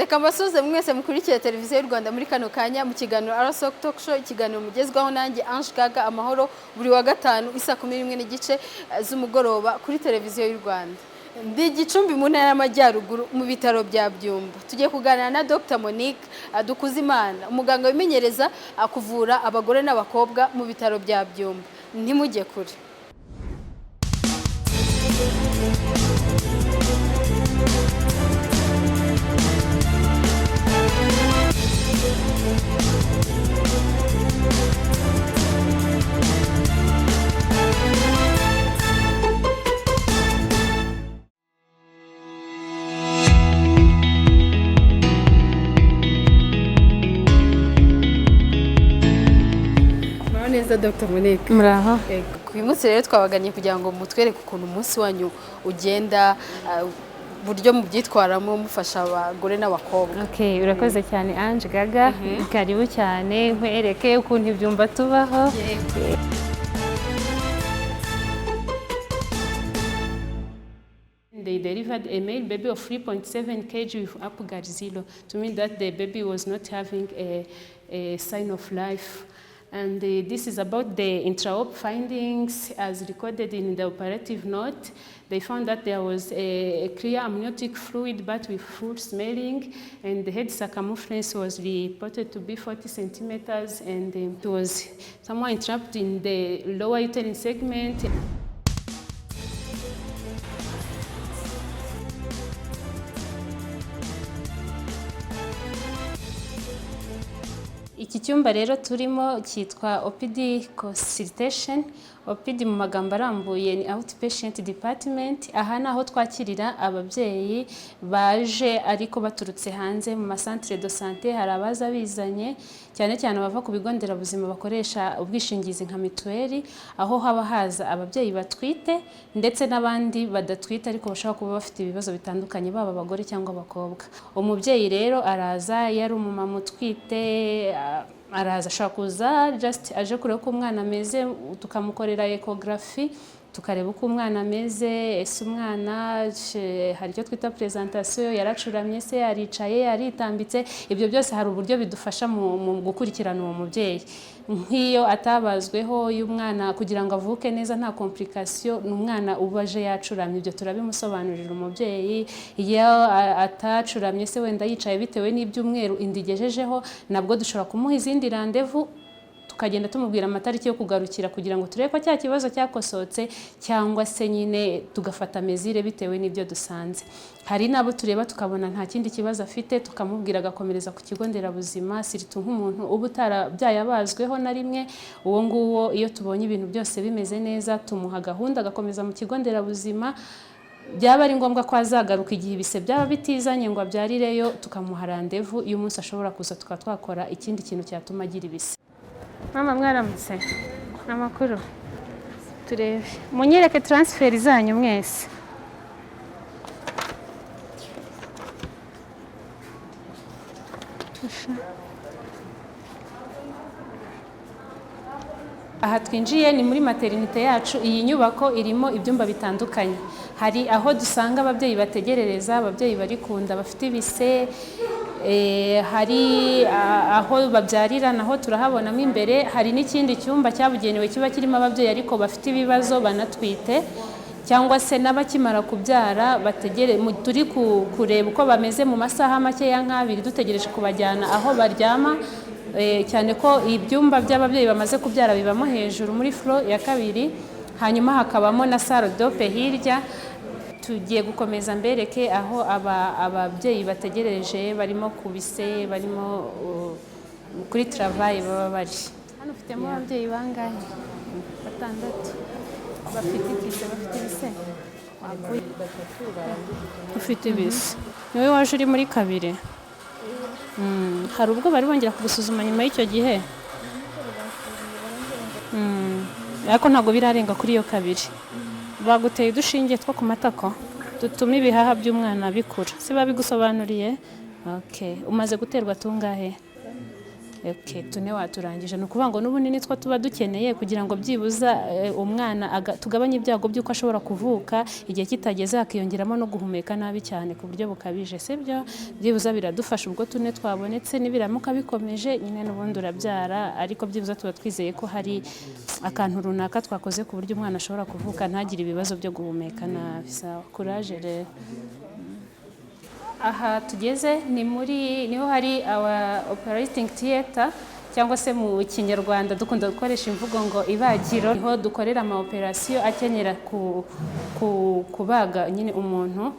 reka mbasuze mwese mukurikiye televiziyo y'u Rwanda muri kano kanya mu kiganiro Arasok Talk Show, ikiganiro mugezwaho nanjye Ange Gaga amahoro buri wa gatanu isa 11:15 z'umugoroba kuri televiziyo y'u Rwanda. Ndi Gicumbi mu ntara y'Amajyaruguru mu bitaro bya Byumba. Tugiye kuganira na Dr Monique Dukuzimana, umuganga wimenyereza kuvura abagore n'abakobwa mu bitaro bya Byumba. Ntimujye kure. Dr Monique muraho. Uyu munsi rero twabaganye kugira ngo mutwereke ukuntu umunsi wanyu ugenda, buryo mubyitwaramo mufasha abagore n'abakobwa. Okay, urakoze cyane Ange Gaga. Karibu cyane nkwereke ukuntu ibyumba tubaho. They delivered a male baby of 3.7 kg with Apgar 0 to mean that the baby was not having a sign of life. And this is about the intra-op findings as recorded in the operative note. They found that there was a clear amniotic fluid but with full smelling, and the head circumference was reported to be 40 centimeters, and it was somewhat entrapped in the lower uterine segment. Iki cyumba rero turimo cyitwa OPD consultation. OPD mu magambo arambuye ni outpatient department. Aha naho twakirira ababyeyi baje ariko baturutse hanze mu masantre de santé. Hari abaza bizanye cyane cyane bava ku bigo nderabuzima bakoresha ubwishingizi nka mituweli, aho haba haza ababyeyi batwite ndetse n'abandi badatwite ariko bashaka kuba bafite ibibazo bitandukanye, baba abagore cyangwa abakobwa. Umubyeyi rero araza yari umumama utwite, araza ashaka kuza just aje kureba uko umwana ameze, tukamukorera ecography tukareba uko umwana ameze. Ese umwana hari icyo twita presentation, yaracuramye se, aricaye, yaritambitse. Ibyo byose hari uburyo bidufasha mu gukurikirana uwo mubyeyi. Nk'iyo atabazweho y'umwana kugira ngo avuke neza nta complication, n'umwana ubaje yacuramye, ibyo turabimusobanurira umubyeyi. Iyo atacuramye se wenda yicaye bitewe n'ibyumweru indigejejeho, nabwo dushobora kumuha izindi rendez-vous, tukagenda tumubwira amatariki yo kugarukira kugira ngo turebe ko cya kibazo cyakosotse cyangwa se nyine tugafata mezire bitewe n'ibyo dusanze. Hari nabo tureba tukabona nta kindi kibazo afite, tukamubwira agakomereza ku kigo nderabuzima. Siritu nk'umuntu uba byayabazweho na rimwe, uwo nguwo iyo tubonye ibintu byose bimeze neza tumuha gahunda agakomeza mu kigo nderabuzima. Byaba ari ngombwa ko azagaruka igihe ibise byaba bitizanye ngo abyarireyo, tukamuha rendez-vous y'umunsi ashobora kuza twakora ikindi kintu cyatuma agira ibise. Mama mwaramutse, amakuru turebe, munyereke transfer zanyu mwese. Aha twinjiye ni muri maternité yacu. Iyi nyubako irimo ibyumba bitandukanye. Hari aho dusanga ababyeyi bategerereza, ababyeyi bari kunda bafite ibise, hari aho babyarira naho turahabonamo imbere. Hari n'ikindi cyumba cyabugenewe kiba kirimo ababyeyi ariko bafite ibibazo banatwite cyangwa se n'abakimara kubyara turi kureba uko bameze mu masaha makeya nk'abiri dutegereje kubajyana aho baryama, cyane ko ibyumba by'ababyeyi bamaze kubyara bibamo hejuru muri floor ya kabiri. Hanyuma hakabamo na salle d'ope hirya. Tugiye gukomeza mbereke aho ababyeyi bategereje barimo kubise, barimo kuri travail baba bari. Hano ufitemo ababyeyi bangahe? 6 bafite ibise, bafite ibise. Ufite ibise. Niwe waje uri muri kabiri. Hari ubwo bari bongera kugusuzuma nyuma y'icyo gihe? Ariko ntabwo birarenga kuri iyo kabiri. Baguteye udushinge two ku matako dutuma ibihaha by'umwana bikura, si babigusobanuriye? Okay, umaze guterwa tungahe? okay, 4 waturangije ni ukuvuga ngo n'ubunini two tuba dukeneye kugira ngo byibuza umwana tugabanye ibyago by'uko ashobora kuvuka igihe kitageze akiyongeramo no guhumeka nabi cyane ku buryo bukabije, sibyo byibuza biradufasha ubwo 4 twabonetse nibiramuka bikomeje nyine n'ubundi urabyara, ariko byibuza tuba twizeye ko hari akantu runaka twakoze ku buryo umwana ashobora kuvuka ntagire ibibazo byo guhumeka nabi. Sawa, courage rero. Aha tugeze niho hari our operating theater cyangwa se mu Kinyarwanda dukunda gukoresha imvugo ngo ibagiro, niho dukorera ama operation akenyera kubaga nyine umuntu.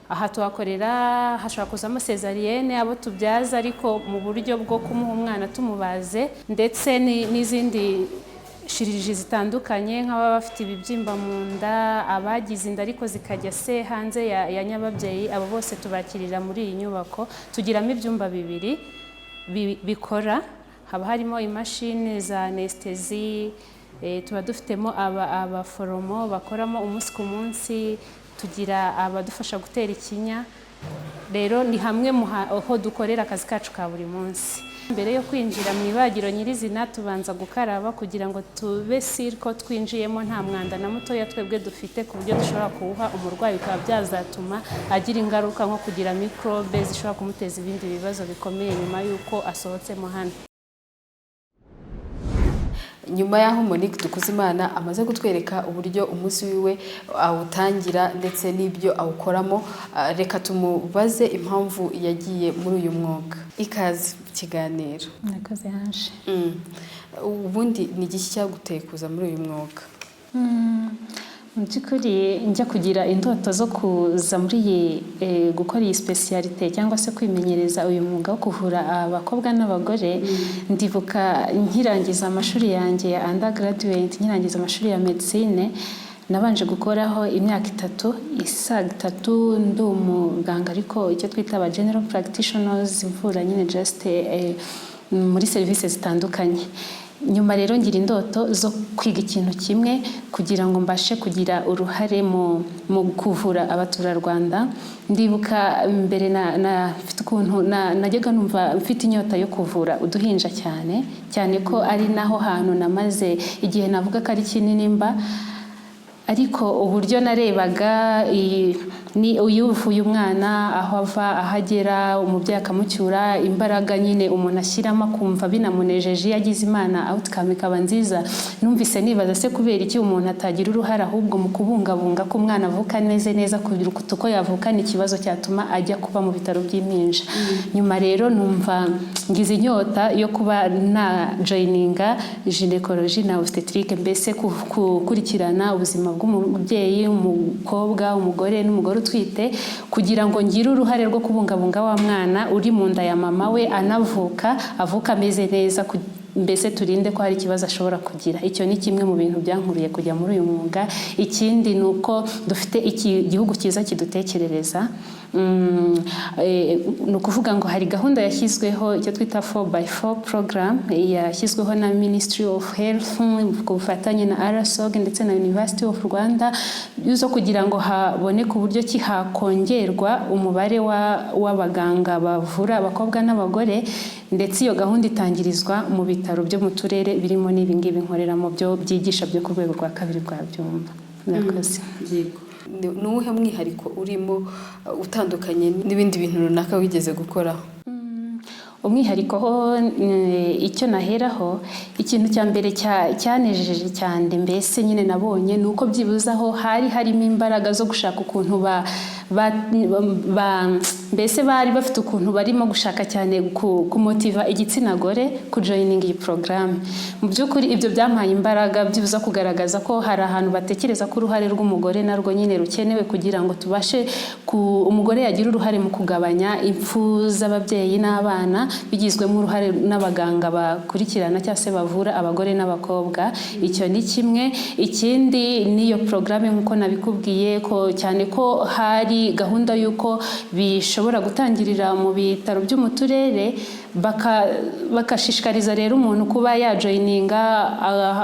Aha tuhakorera hashobora kuzamo cesarienne abo tubyaza ariko mu buryo bwo kumuha umwana tumubaze, ndetse n'izindi shiriji zitandukanye nk'ababa bafite ibibyimba mu nda, abagize inda ariko zikajya se hanze ya nyababyeyi, abo bose tubakirira muri iyi nyubako. Tugiramo ibyumba 2 bikora, haba harimo imashini za anesthesi, tuba dufitemo abaforomo bakoramo umunsi ku munsi, tugira abadufasha gutera ikinya. Rero ni hamwe ho dukorera akazi kacu ka buri munsi. Mbere yo kwinjira mu ibagiro nyirizina tubanza gukaraba kugira ngo tube sirko twinjiyemo nta mwanda na mutoya twebwe dufite, ku buryo dushobora kuwuha umurwayi bikaba byazatuma agira ingaruka nko kugira microbe zishobora kumuteza ibindi bibazo bikomeye nyuma y'uko asohotsemo hano. Nyuma y'aho Monique Dukuzimana amaze kutwereka uburyo umunsi wiwe awutangira ndetse n'ibyo awukoramo, reka tumubaze impamvu yagiye muri uyu mwuga. Ikaze kiganiro. Nakoze haje. Ubundi ni iki cyaguteye kuza muri uyu mwuga? Mu by'ukuri njya kugira indoto zo kuza muri gukora iyi specialite cyangwa se kwimenyereza uyu mwuga wo kuvura abakobwa n'abagore. Ndibuka nkirangiza amashuri yanjye ya undergraduate, nkirangiza amashuri ya medicine, nabanje gukoraho imyaka 3 isaga 3 ndi umuganga ariko icyo twita aba general practitioners, mvura nyine just muri services zitandukanye. Nyuma rero ngira indoto zo kwiga ikintu kimwe kugira ngo mbashe kugira uruhare mu kuvura abaturarwanda. Ndibuka mbere mfite ukuntu najyaga numva mfite inyota yo kuvura uduhinja cyane ko ari naho hantu namaze igihe navuga ko ari kinini mba, ariko uburyo narebaga ni uyuvuye umwana aho ava ahagera, umubyeyi akamucyura, imbaraga nyine umuntu ashyiramo akumva binamunejeje, yagize Imana outcome ikaba nziza. Numvise nibaza se kubera iki umuntu atagira uruhare ahubwo mu kubungabunga ko umwana avuka neza kugira uko yavukana ikibazo cyatuma ajya kuba mu bitaro by'impinja. Nyuma rero numva ngize inyota yo kuba na joininga gynecology na obstetric, mbese kukurikirana ubuzima bw'umubyeyi, umukobwa, umugore n'umugore utwite, kugira ngo ngire uruhare rwo kubungabunga wa mwana uri mu nda ya mama we avuka ameze neza, mbese turinde ko hari ikibazo ashobora kugira. Icyo ni kimwe mu bintu byankuriye kujya muri uyu mwuga. Ikindi ni uko dufite igihugu cyiza kidutekerereza. Ni ukuvuga ngo hari gahunda yashyizweho icyo twita 4x4 program, yashyizweho na Ministry of Health ku bufatanye na RSOG ndetse na University of Rwanda, zo kugira ngo haboneke uburyo ki hakongerwa umubare w'abaganga bavura abakobwa n'abagore, ndetse iyo gahunda itangirizwa mu bitaro byo mu turere birimo n'ibingibi nkoreramo byo byigisha byo ku rwego rwa 2 rwa Byumba. Murakoze. Ni uwuhe mwihariko urimo utandukanye n'ibindi bintu runaka wigeze gukoraho? Umwihariko ho icyo naheraho, ikintu cya mbere cyanejeje cyane mbese nyine nabonye nuko byibuzaho hari harimo imbaraga zo gushaka ukuntu mbese bari bafite ukuntu barimo gushaka cyane kumotiva igitsina gore kujoining iyi program. Mu by'ukuri ibyo byampaye imbaraga byibuza kugaragaza ko hari ahantu batekereza ko uruhare rw'umugore narwo nyine rukenewe kugira ngo tubashe umugore yagira uruhare mu kugabanya impfu z'ababyeyi n'abana, bigizwemo uruhare n'abaganga bakurikirana cyangwa se bavura abagore n'abakobwa. Icyo ni kimwe. Ikindi niyo programme nkuko nabikubwiye ko cyane ko hari hari gahunda y'uko bishobora gutangirira mu bitaro byo mu turere, bakashishikariza rero umuntu kuba yajoyininga,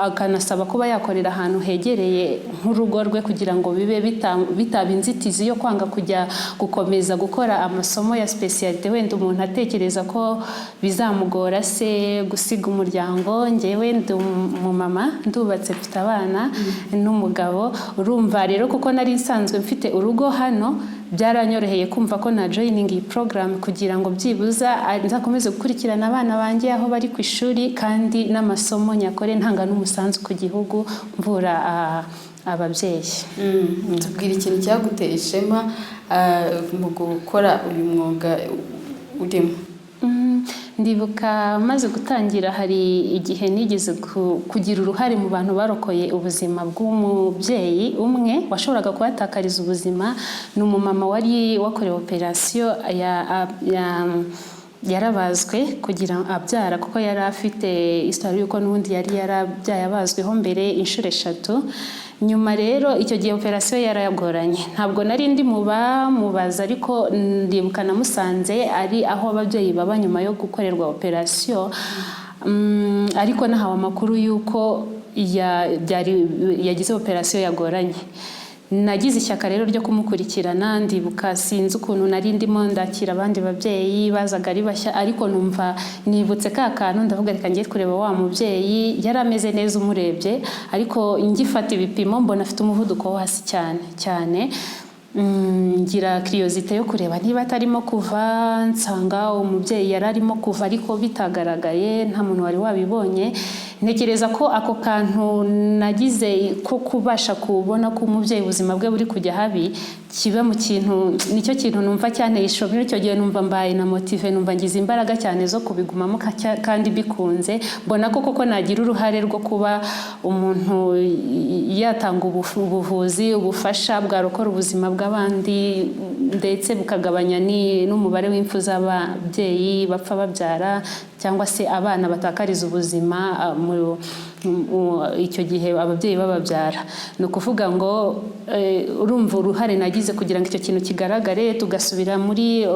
akanasaba kuba yakorera ahantu hegereye nk'urugo rwe kugira ngo bibe bitaba inzitizi yo kwanga kujya gukomeza gukora amasomo ya specialite, wenda umuntu atekereza ko bizamugora se gusiga umuryango. Njyewe ndi umumama, ndubatse, mfite abana n'umugabo, urumva rero kuko nari nsanzwe mfite urugo hano, byaranyoroheye kumva ko na joining iyi program kugira ngo byibuza nzakomeze gukurikirana abana banjye aho bari ku ishuri, kandi n'amasomo nyakore ntanga n'umusanzu ku gihugu mvura ababyeyi. Tubwira ikintu cyaguteye ishema mu gukora uyu mwuga urimo. Ndibuka maze gutangira hari igihe nigeze kugira uruhare mu bantu barokoye ubuzima bw'umubyeyi umwe washoboraga kuhatakariza ubuzima. Ni umumama wari wakorewe operasiyo yarabazwe kugira abyara, kuko yari afite histoire yuko n'ubundi yari yarabyaye abazweho mbere inshuro 3. Nyuma rero icyo gihe operasiyo yarayagoranye, ntabwo nari ndi mubaza, ariko ndibuka namusanze ari aho ababyeyi baba nyuma yo gukorerwa operasiyo, ariko nahawe amakuru y'uko yagize operasiyo yagoranye. Nagize ishyaka rero ryo kumukurikirana. Ndibuka sinzi ukuntu nari ndimo ndakira abandi babyeyi bazaga ari bashya, ariko numva nibutse ka kantu, ndavuga reka ngiye kureba wa mubyeyi. Yari ameze neza umurebye, ariko ngifata ibipimo mbona afite umuvuduko wo hasi cyane. Ngira curiosité yo kureba niba atarimo kuva, nsanga umubyeyi yari arimo kuva ariko bitagaragaye, nta muntu wari wabibonye. Ntekereza ko ako kantu nagize ko kubasha kubona ko umubyeyi ubuzima bwe buri kujya habi kiba mu kintu, nicyo kintu numva cyane ishobora. Icyo gihe numva mbaye na motive, numva ngize imbaraga cyane zo kubigumamo kandi bikunze. Mbona ko koko nagira uruhare rwo kuba umuntu yatanga ubuvuzi, ubufasha bwarokora ubuzima bw'abandi, ndetse bukagabanya n'umubare w'impfu z'ababyeyi bapfa babyara cyangwa se abana batakariza ubuzima icyo gihe ababyeyi bababyara. Ni ukuvuga ngo urumva uruhare nagize kugira ngo icyo kintu kigaragare. Tugasubira muri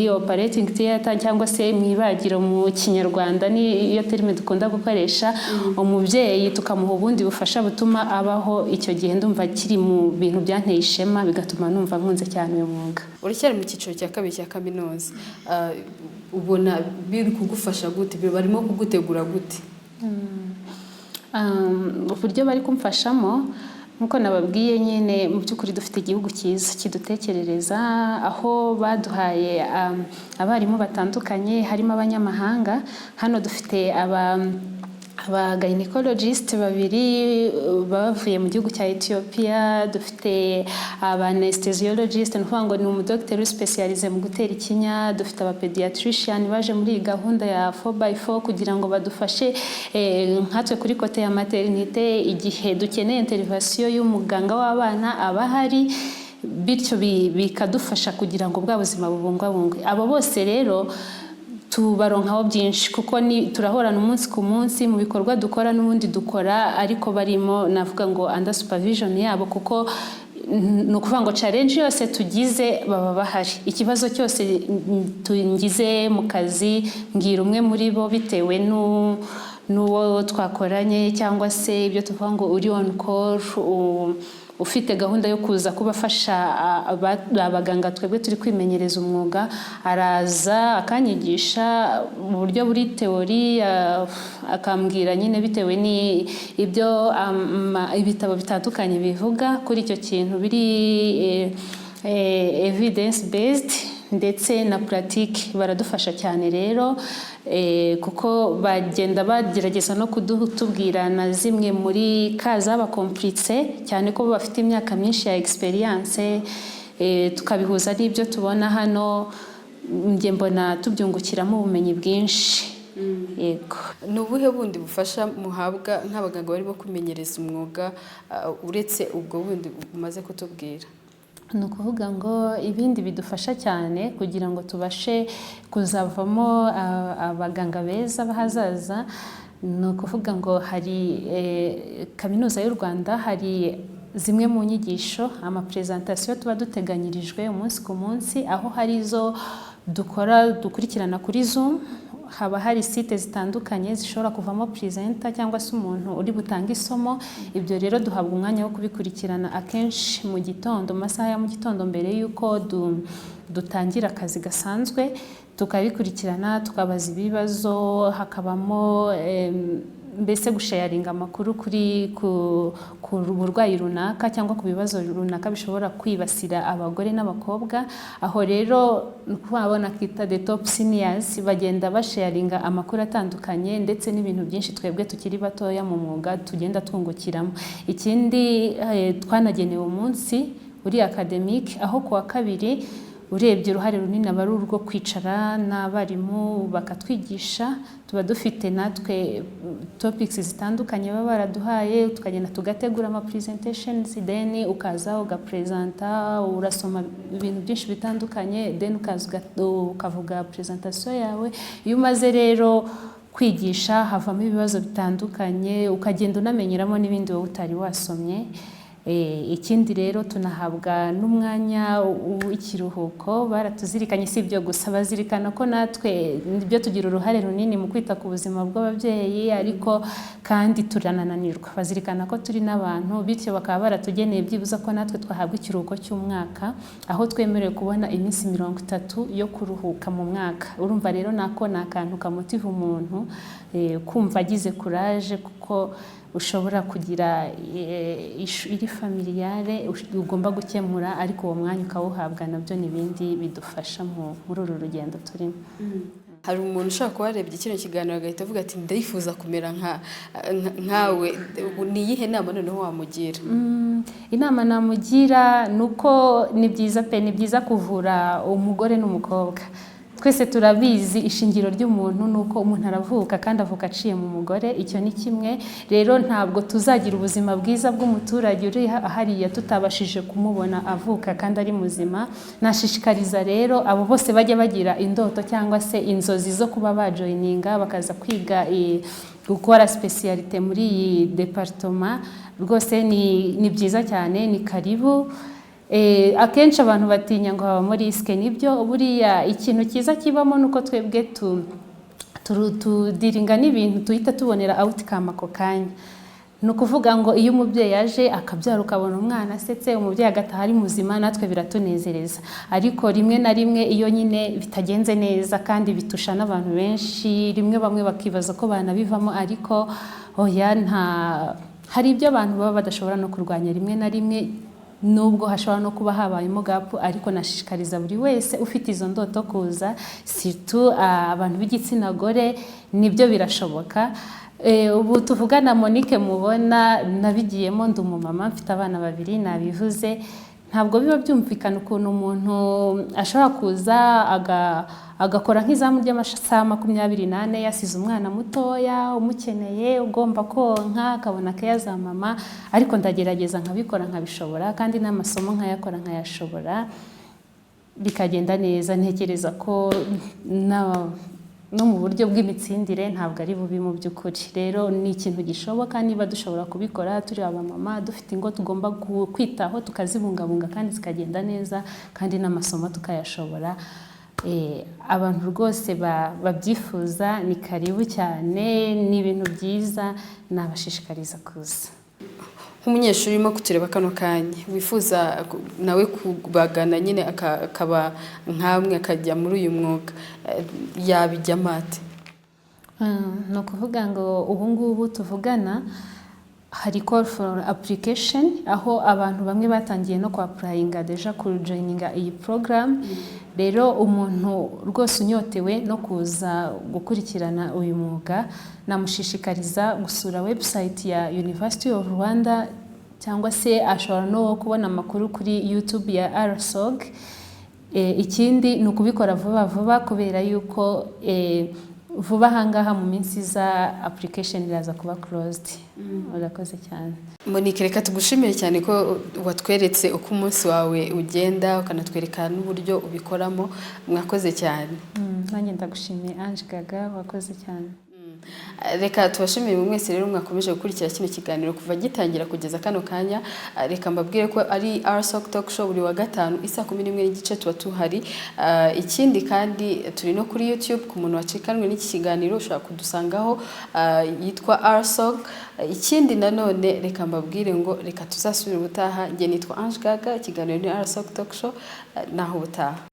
operating theater cyangwa se mu ibagiro mu Kinyarwanda, niyo terime dukunda gukoresha. Umubyeyi tukamuha ubundi bufasha butuma abaho. Icyo gihe ndumva kiri mu bintu byanteye ishema, bigatuma numva nkunze cyane uyu mwuga. Uracyari mu cyiciro cya 2 cya kaminuza, ubona biri kugufasha gute? Barimo kugutegura gute? Uburyo bari kumfashamo nkuko nababwiye nyine, mu by'ukuri dufite igihugu cyiza kidutekerereza, aho baduhaye abarimu batandukanye, harimo abanyamahanga. Hano dufite gynecologist 2 bavuye mu gihugu cya Ethiopia, dufite anesthesiologist, ni ukuvuga ngo ni umudokiteri specialize mu gutera ikinya, dufite pediatrician baje muri iyi gahunda ya 4x4 kugira ngo badufashe nkatwe kuri kote ya maternité, igihe dukeneye intervention y'umuganga w'abana abahari, bityo bikadufasha kugira ngo bwa buzima bubungwabungwe. Abo bose rero tubaronkaho byinshi, kuko turahorana umunsi ku munsi mu bikorwa dukora n'ubundi dukora, ariko barimo navuga ngo under supervision yabo, kuko ni ukuvuga ngo challenge yose tugize baba bahari. Ikibazo cyose tungize mu kazi ngira umwe muri bo bitewe n'uwo twakoranye, cyangwa se ibyo tuvuga ngo uri on call, ufite gahunda yo kuza kubafasha abaganga twebwe turi kwimenyereza umwuga, araza akanyigisha mu buryo buri teori, akambwira nyine bitewe n'ibyo ibitabo bitandukanye bivuga kuri icyo kintu, biri evidence based ndetse na pratique. Baradufasha cyane rero, kuko bagenda bagerageza no kutubwira na zimwe muri zaba complice cyane ko bafite imyaka myinshi ya experience, tukabihuza n'ibyo tubona hano. Njye mbona tubyungukiramo ubumenyi bwinshi. Yego. Ni ubuhe bundi bufasha muhabwa nk'abaganga barimo kwimenyereza umwuga uretse ubwo bundi umaze kutubwira? Ni ukuvuga ngo ibindi bidufasha cyane kugira ngo tubashe kuzavamo abaganga beza b'ahazaza. Ni ukuvuga ngo hari Kaminuza y'u Rwanda hari zimwe mu nyigisho amapresentation tuba duteganyirijwe umunsi ku munsi, aho hari izo dukurikirana kuri Zoom. Haba hari site zitandukanye zishobora kuvamo presenter cyangwa se umuntu uri butanga isomo. Ibyo rero duhabwa umwanya wo kubikurikirana akenshi mu gitondo, masaha ya mu gitondo mbere yuko dutangira akazi gasanzwe, tukabikurikirana tukabaza ibibazo, hakabamo mbese gusharinga amakuru ku burwayi runaka cyangwa ku bibazo runaka bishobora kwibasira abagore n'abakobwa. Aho rero twabona kita the top seniors bagenda basharinga amakuru atandukanye ndetse n'ibintu byinshi twebwe tukiri batoya mu mwuga tugenda twungukiramo. Ikindi twanagenewe umunsi uri academic, aho kuwa kabiri urebye uruhare runini aba ari urwo kwicara n'abarimu bakatwigisha. Tuba dufite natwe topics zitandukanye baba baraduhaye, tukagenda tugategura ama presentations, then ukaza ugapresenta, urasoma ibintu byinshi bitandukanye, then ukavuga presentation yawe. Iyo umaze rero kwigisha havamo ibibazo bitandukanye, ukagenda unamenyeramo n'ibindi wowe utari wasomye. Ikindi rero tunahabwa n'umwanya w'ikiruhuko. Baratuzirikanye si ibyo gusa, bazirikana ko natwe nibyo tugira uruhare runini mu kwita ku buzima bw'ababyeyi, ariko kandi turanananirwa. Bazirikana ko turi n'abantu, bityo bakaba baratugeneye byibuza ko natwe twahabwa ikiruhuko cy'umwaka, aho twemerewe kubona iminsi 30 yo kuruhuka mu mwaka. Urumva rero nako ni akantu kamotiva umuntu kumva agize courage, kuko ushobora kugira iri familiare ugomba gukemura, ariko uwo mwanya ukawuhabwa. Nabyo n'ibindi bidufasha muri uru rugendo turimo. Hari umuntu ushaka kuba arebye kino kiganiro agahita avuga ati ndifuza kumera nkawe, ni iyihe nama noneho wamugira? Inama namugira nuko ni byiza kuvura umugore n'umukobwa. Twese turabizi ishingiro ry'umuntu nuko umuntu aravuka kandi avuka aciye mu mugore. Icyo ni kimwe. Rero ntabwo tuzagira ubuzima bwiza bw'umuturage uri hariya tutabashije kumubona avuka kandi ari muzima. Nashishikariza rero abo bose bajya bagira indoto cyangwa se inzozi zo kuba bajoininga bakaza kwiga gukora specialité muri iyi departement. Rwose ni byiza cyane, ni karibu. Akenshi abantu batinya ngo haba muri riske. Nibyo, buriya ikintu cyiza kibamo nuko twebwe tudiringa n'ibintu tuhita tubonera outcome ako kanya. Nukuvuga ngo iyo umubyeyi yaje akabyara ukabona umwana asetse, umubyeyi agataha ari muzima, natwe biratunezereza. Ariko rimwe na rimwe iyo nyine bitagenze neza kandi bitusha n'abantu benshi, rimwe bamwe bakibaza ko banabivamo, ariko oya, hari ibyo abantu baba badashobora no kurwanya rimwe na rimwe, nubwo hashobora no kuba habayemo gap. Ariko nashishikariza buri wese ufite izo ndoto kuza, surtout abantu b'igitsina gore, nibyo birashoboka. Ubu tuvugana Monique mubona nabigiyemo, ndi umumama mfite abana 2 nabivuze. Ntabwo biba byumvikana ukuntu umuntu ashobora kuza agakora nk'izamu ry'amasaha 24 yasize umwana mutoya umukeneye, ugomba konka, akabona ke za mama. Ariko ndagerageza nkabikora nkabishobora, kandi n'amasomo nkayakora nkayashobora, bikagenda neza. Ntekereza ko no mu buryo bw'imitsindire ntabwo ari bubi mu by'ukuri. Rero ni ikintu gishoboka niba dushobora kubikora turi abamama dufite ingo tugomba kwitaho, tukazibungabunga kandi zikagenda neza, kandi n'amasomo tukayashobora. Abantu rwose babyifuza ni karibu cyane, ni ibintu byiza, nabashishikariza kuza. Nk'umunyeshuri urimo kutureba kano kanya wifuza nawe kubagana nyine akaba nkamwe akajya muri uyu mwuga, yabijyamo ate? Ni ukuvuga ngo ubu ngubu tuvugana hari call for application, aho abantu bamwe batangiye no kwa-applyinga deja kujoininga iyi program. Rero umuntu rwose unyotewe no kuza gukurikirana uyu mwuga, namushishikariza gusura website ya University of Rwanda, cyangwa se ashobora no kubona amakuru kuri YouTube ya RSOG. Ikindi ni ukubikora vuba kubera yuko vuba ahangaha mu minsi za application iraza kuba closed. Urakoze cyane Monique, reka tugushimire cyane ko watweretse uko umunsi wawe ugenda, ukanatwereka n'uburyo ubikoramo. Mwakoze cyane. Nanjye ndagushimiye Ange Gaga, wakoze cyane. Reka tubashimire mwese rero mwakomeje gukurikira kino kiganiro kuva gitangira kugeza kano kanya. Reka mbabwire ko ari RSOC Talk Show buri wa gatanu isa 11:30 tuba tuhari. Ikindi kandi turi no kuri YouTube ku muntu wacikanwe n'iki kiganiro ushobora kudusangaho yitwa RSOC. Ikindi nanone reka mbabwire ngo reka tuzasubira ubutaha. Nge nitwa Ange Gaga, ikiganiro ni RSOC Talk Show naho ubutaha.